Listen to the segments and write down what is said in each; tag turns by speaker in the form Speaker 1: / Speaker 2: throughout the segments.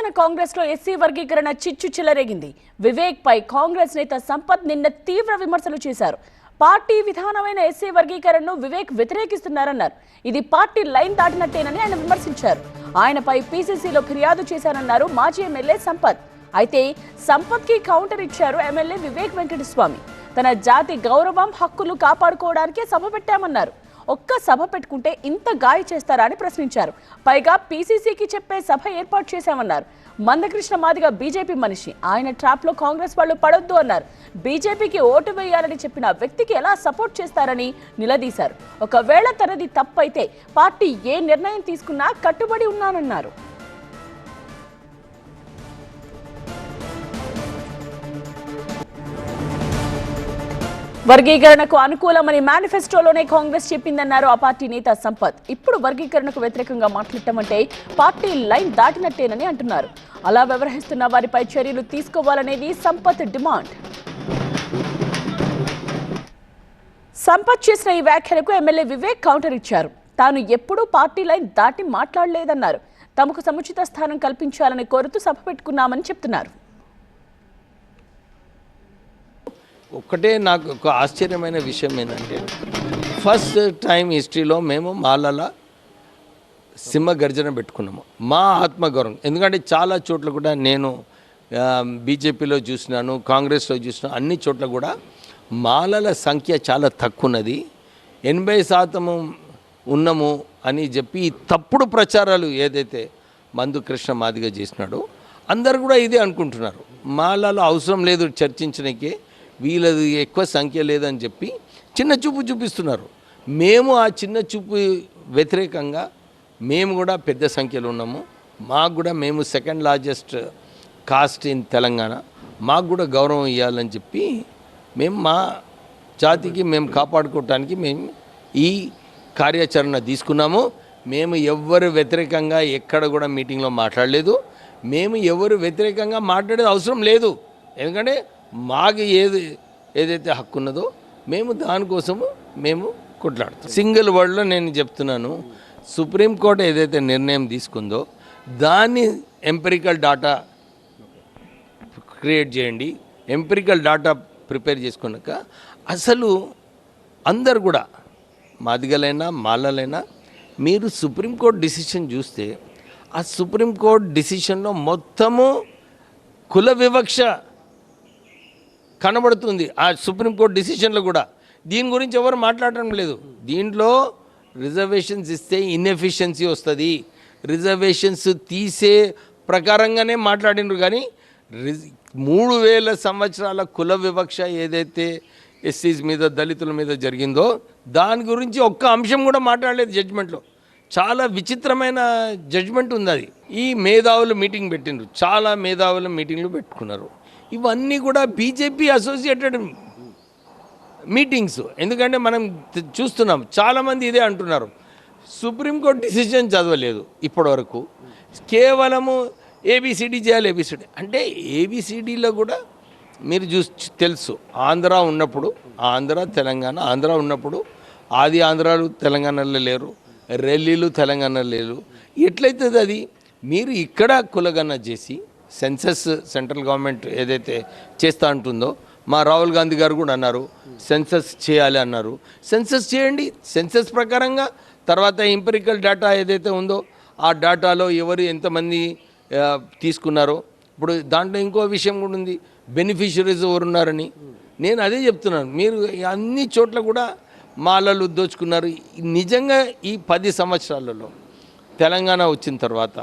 Speaker 1: తెలంగాణ కాంగ్రెస్ లో ఎస్సీ వర్గీకరణ చిచ్చు చెలరేగింది. వివేక్ పై కాంగ్రెస్ నేత సంపత్ నిన్న తీవ్ర విమర్శలు చేశారు. పార్టీ విధానమైన ఎస్సీ వర్గీకరణను వివేక్ వ్యతిరేకిస్తున్నారన్నారు. ఇది పార్టీ లైన్ దాటినట్టేనని ఆయన విమర్శించారు. ఆయనపై పీసీసీలో ఫిర్యాదు చేశారన్నారు మాజీ ఎమ్మెల్యే సంపత్. అయితే సంపత్ కి కౌంటర్ ఇచ్చారు ఎమ్మెల్యే వివేక్ వెంకటస్వామి. తన జాతి గౌరవం హక్కులు కాపాడుకోవడానికే సభ పెట్టామన్నారు. ఒక్క సభ పెట్టుకుంటే ఇంత గాయ చేస్తారా అని ప్రశ్నించారు. పైగా పీసీసీకి చెప్పే సభ ఏర్పాటు చేశామన్నారు. మందకృష్ణ మాదిగ బీజేపీ మనిషి, ఆయన ట్రాప్ లో కాంగ్రెస్ వాళ్ళు పడొద్దు అన్నారు. బీజేపీకి ఓటు వేయాలని చెప్పిన వ్యక్తికి ఎలా సపోర్ట్ చేస్తారని నిలదీశారు. ఒకవేళ తనది తప్పైతే పార్టీ ఏ నిర్ణయం తీసుకున్నా కట్టుబడి ఉన్నానన్నారు. వర్గీకరణకు అనుకూలమని మేనిఫెస్టోలోనే కాంగ్రెస్ చెప్పిందన్నారు ఆ పార్టీ నేత సంపత్. ఇప్పుడు వర్గీకరణకు వ్యతిరేకంగా మాట్లాడటమంటే పార్టీ లైన్ దాటినట్టేనని అంటున్నారు. అలా వ్యవహరిస్తున్న వారిపై చర్యలు తీసుకోవాలనేది సంపత్ డిమాండ్. సంపత్ చేసిన ఈ వ్యాఖ్యలకు ఎమ్మెల్యే వివేక్ కౌంటర్ ఇచ్చారు. తాను ఎప్పుడూ పార్టీ లైన్ దాటి మాట్లాడలేదన్నారు. తమకు సముచిత స్థానం కల్పించాలని కోరుతూ సభ పెట్టుకున్నామని చెప్తున్నారు.
Speaker 2: ఒక్కటే నాకు ఒక ఆశ్చర్యమైన విషయం ఏంటంటే, ఫస్ట్ టైం హిస్టరీలో మేము మాలల సింహ గర్జన పెట్టుకున్నాము. మా ఆత్మగౌరవం, ఎందుకంటే చాలా చోట్ల కూడా నేను బీజేపీలో చూసినాను, కాంగ్రెస్లో చూసినా, అన్ని చోట్ల కూడా మాలల సంఖ్య చాలా తక్కువ ఉన్నది, 80% ఉన్నాము అని చెప్పి తప్పుడు ప్రచారాలు ఏదైతే మందకృష్ణ మాదిగ చేసినాడో అందరు కూడా ఇదే అనుకుంటున్నారు. మాలలో అవసరం లేదు చర్చించడానికి, వీళ్ళది ఎక్కువ సంఖ్య లేదని చెప్పి చిన్న చూపు చూపిస్తున్నారు. మేము ఆ చిన్న చూపు వ్యతిరేకంగా మేము కూడా పెద్ద సంఖ్యలో ఉన్నాము. మాకు కూడా మేము second largest cost in Telangana, మాకు కూడా గౌరవం ఇవ్వాలని చెప్పి మేము మా జాతికి మేము కాపాడుకోవటానికి మేము ఈ కార్యాచరణ తీసుకున్నాము. మేము ఎవరు వ్యతిరేకంగా ఎక్కడ కూడా మీటింగ్లో మాట్లాడలేదు. మేము ఎవరు వ్యతిరేకంగా మాట్లాడేది అవసరం లేదు. ఎందుకంటే మాకు ఏదైతే హక్కు ఉన్నదో మేము దానికోసము మేము కొట్లాడుతాం. సింగిల్ వర్డ్లో నేను చెప్తున్నాను, సుప్రీంకోర్టు ఏదైతే నిర్ణయం తీసుకుందో దాన్ని ఎంపిరికల్ డాటా క్రియేట్ చేయండి. ఎంపిరికల్ డాటా ప్రిపేర్ చేసుకున్నాక అసలు అందరు కూడా మాదిగలైనా మాలలైనా మీరు సుప్రీంకోర్టు డిసిషన్ చూస్తే ఆ సుప్రీంకోర్టు డిసిషన్లో మొత్తము కుల వివక్ష కనబడుతుంది. ఆ సుప్రీంకోర్టు డిసిషన్లో కూడా దీని గురించి ఎవరు మాట్లాడటం లేదు. దీంట్లో రిజర్వేషన్స్ ఇస్తే ఇన్ఎఫిషియన్సీ వస్తుంది, రిజర్వేషన్స్ తీసే ప్రకారంగానే మాట్లాడినారు. కానీ 3000 సంవత్సరాల కుల వివక్ష ఏదైతే ఎస్సీస్ మీద దళితుల మీద జరిగిందో దాని గురించి ఒక్క అంశం కూడా మాట్లాడలేదు జడ్జిమెంట్లో. చాలా విచిత్రమైన జడ్జిమెంట్ ఉంది అది. ఈ మేధావులు మీటింగ్ పెట్టినారు, చాలా మేధావుల మీటింగ్లు పెట్టుకున్నారు. ఇవన్నీ కూడా బీజేపీ అసోసియేటెడ్ మీటింగ్స్. ఎందుకంటే మనం చూస్తున్నాం చాలామంది ఇదే అంటున్నారు, సుప్రీంకోర్టు డిసిషన్ చదవలేదు ఇప్పటివరకు, కేవలము ఏబిసిడి చేయాలి. ఏబిసిడి అంటే ఏబిసిడిలో కూడా మీరు తెలుసు, ఆంధ్ర ఉన్నప్పుడు ఆంధ్ర తెలంగాణ, ఆంధ్ర ఉన్నప్పుడు ఆది ఆంధ్రాలు తెలంగాణలో లేరు, రెల్లీలు తెలంగాణలో లేరు. ఎట్లయితుంది అది? మీరు ఇక్కడ కులగన్న చేసి సెన్సస్ సెంట్రల్ గవర్నమెంట్ ఏదైతే చేస్తూ ఉంటుందో, మా రాహుల్ గాంధీ గారు కూడా అన్నారు సెన్సస్ చేయాలి అన్నారు. సెన్సస్ చేయండి, సెన్సస్ ప్రకారంగా తర్వాత ఎంపిరికల్ డేటా ఏదైతే ఉందో ఆ డేటాలో ఎవరు ఎంతమంది తీసుకున్నారో. ఇప్పుడు దాంట్లో ఇంకో విషయం కూడా ఉంది, బెనిఫిషరీస్ ఎవరున్నారని. నేను అదే చెప్తున్నాను, మీరు అన్ని చోట్ల కూడా మాలలు దోచుకున్నారు. నిజంగా ఈ 10 సంవత్సరాలలో తెలంగాణ వచ్చిన తర్వాత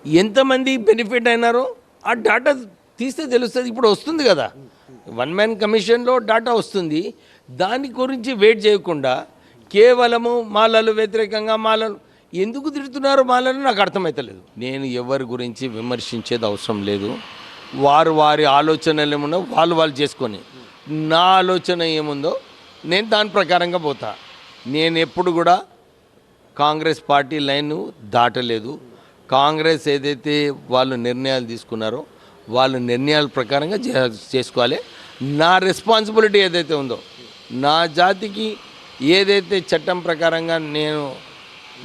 Speaker 2: ఎంతమంది బెనిఫిట్ అయినారో ఆ డాటా తీస్తే తెలుస్తుంది. ఇప్పుడు వస్తుంది కదా, 1 మ్యాన్ కమిషన్లో డాటా వస్తుంది. దాని గురించి వెయిట్ చేయకుండా కేవలము మాలలు వ్యతిరేకంగా మాలలు ఎందుకు తిడుతున్నారు మాలను నాకు అర్థమవుతలేదు. నేను ఎవరి గురించి విమర్శించేది అవసరం లేదు. వారి ఆలోచనలు ఏముందో వాళ్ళు చేసుకొని, నా ఆలోచన ఏముందో నేను దాని ప్రకారంగా పోతా. నేను ఎప్పుడు కూడా కాంగ్రెస్ పార్టీ లైన్ దాటలేదు. కాంగ్రెస్ ఏదైతే వాళ్ళు నిర్ణయాలు తీసుకున్నారో వాళ్ళ నిర్ణయాల ప్రకారంగా చేసుకోవాలి. నా రెస్పాన్సిబిలిటీ ఏదైతే ఉందో, నా జాతికి ఏదైతే చట్టం ప్రకారంగా నేను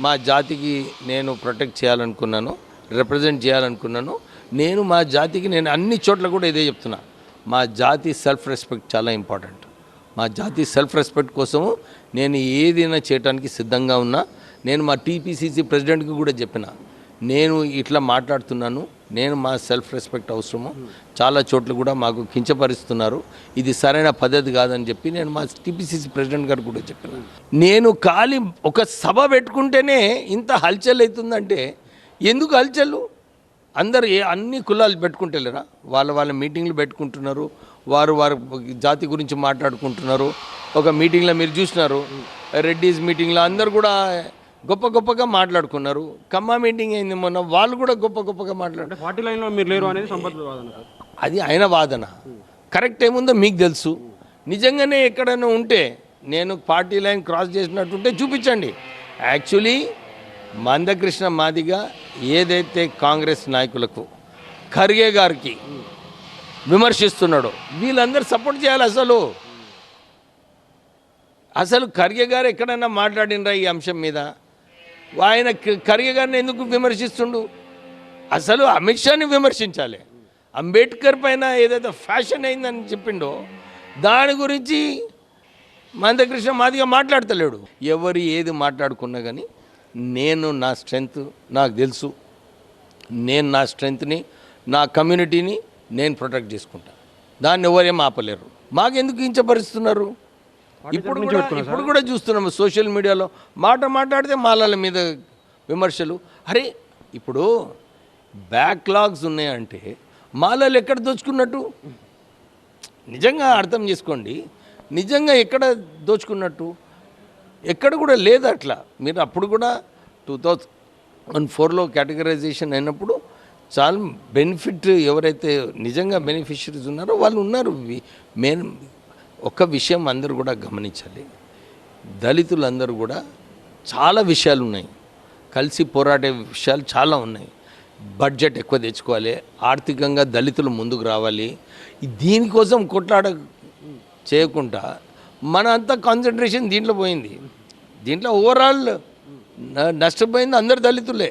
Speaker 2: మా జాతికి నేను ప్రొటెక్ట్ చేయాలనుకున్నానో రిప్రజెంట్ చేయాలనుకున్నాను. నేను మా జాతికి నేను అన్ని చోట్ల కూడా ఇదే చెప్తున్నా, మా జాతి సెల్ఫ్ రెస్పెక్ట్ చాలా ఇంపార్టెంట్. మా జాతి సెల్ఫ్ రెస్పెక్ట్ కోసము నేను ఏదైనా చేయడానికి సిద్ధంగా ఉన్నా. నేను మా టీపీసీసీ ప్రెసిడెంట్కి కూడా చెప్పిన, నేను ఇట్లా మాట్లాడుతున్నాను, నేను మా సెల్ఫ్ రెస్పెక్ట్ అవసరము, చాలా చోట్ల కూడా మాకు కించపరుస్తున్నారు, ఇది సరైన పద్ధతి కాదని చెప్పి నేను మా టీపీసీసీ ప్రెసిడెంట్ గారు కూడా చెప్పిన. నేను ఖాళీ ఒక సభ పెట్టుకుంటేనే ఇంత హల్చల్ అవుతుందంటే ఎందుకు హల్చల్? అందరు అన్ని కులాలు పెట్టుకుంటలేరా? వాళ్ళ మీటింగ్లు పెట్టుకుంటున్నారు, వారు జాతి గురించి మాట్లాడుకుంటున్నారు. ఒక మీటింగ్లో మీరు చూసినారు, రెడ్డిస్ మీటింగ్లో అందరు కూడా గొప్పగా మాట్లాడుకున్నారు. కమ్మ మీటింగ్ అయింది మొన్న, వాళ్ళు కూడా గొప్పగా మాట్లాడారు.
Speaker 3: పార్టీ లైన్లో మీరు లేరు అనేది సంపత్ వాదన.
Speaker 2: అది ఆయన వాదన. కరెక్ట్ ఏముందో మీకు తెలుసు. నిజంగానే ఎక్కడైనా ఉంటే నేను పార్టీ లైన్ క్రాస్ చేసినట్టుంటే చూపించండి. యాక్చువల్లీ మందకృష్ణ మాదిగ ఏదైతే కాంగ్రెస్ నాయకులకు ఖర్గే గారికి విమర్శిస్తున్నాడో వీళ్ళందరూ సపోర్ట్ చేయాలి. అసలు ఖర్గే గారు ఎక్కడైనా మాట్లాడినరా ఈ అంశం మీద? ఆయన ఖర్గే గారిని ఎందుకు విమర్శిస్తుండు? అసలు అమిత్ షాని విమర్శించాలి. అంబేద్కర్ పైన ఏదైతే ఫ్యాషన్ అయిందని చెప్పిండో దాని గురించి మందకృష్ణ మాదిగా మాట్లాడతలేడు. ఎవరు ఏది మాట్లాడుకున్నా కానీ నేను నా స్ట్రెంగ్త్ నాకు తెలుసు. నేను నా స్ట్రెంగ్త్ని, నా కమ్యూనిటీని నేను ప్రొటెక్ట్ చేసుకుంటా. దాన్ని ఎవరేం ఆపలేరు. మాకెందుకు కించపరుస్తున్నారు? ఇప్పుడు కూడా చూస్తున్నాము సోషల్ మీడియాలో మాట్లాడితే మాలల మీద విమర్శలు. అరే ఇప్పుడు బ్యాక్లాగ్స్ ఉన్నాయంటే మాలలు ఎక్కడ దోచుకున్నట్టు? నిజంగా అర్థం చేసుకోండి, నిజంగా ఎక్కడ దోచుకున్నట్టు? ఎక్కడ కూడా లేదు అట్లా. మీరు అప్పుడు కూడా 2004లో కేటగరైజేషన్ అయినప్పుడు చాలా బెనిఫిట్ ఎవరైతే నిజంగా బెనిఫిషరీస్ ఉన్నారో వాళ్ళు ఉన్నారు. మెయిన్ ఒక్క విషయం అందరూ కూడా గమనించాలి, దళితులందరూ కూడా చాలా విషయాలు ఉన్నాయి, కలిసి పోరాడే విషయాలు చాలా ఉన్నాయి. బడ్జెట్ ఎక్కువ తెచ్చుకోవాలి, ఆర్థికంగా దళితులు ముందుకు రావాలి. దీనికోసం కొట్లాడ చేయకుండా మన అంతా కాన్సన్ట్రేషన్ దీంట్లో పోయింది. దీంట్లో ఓవరాల్ నష్టపోయింది అందరు దళితులే.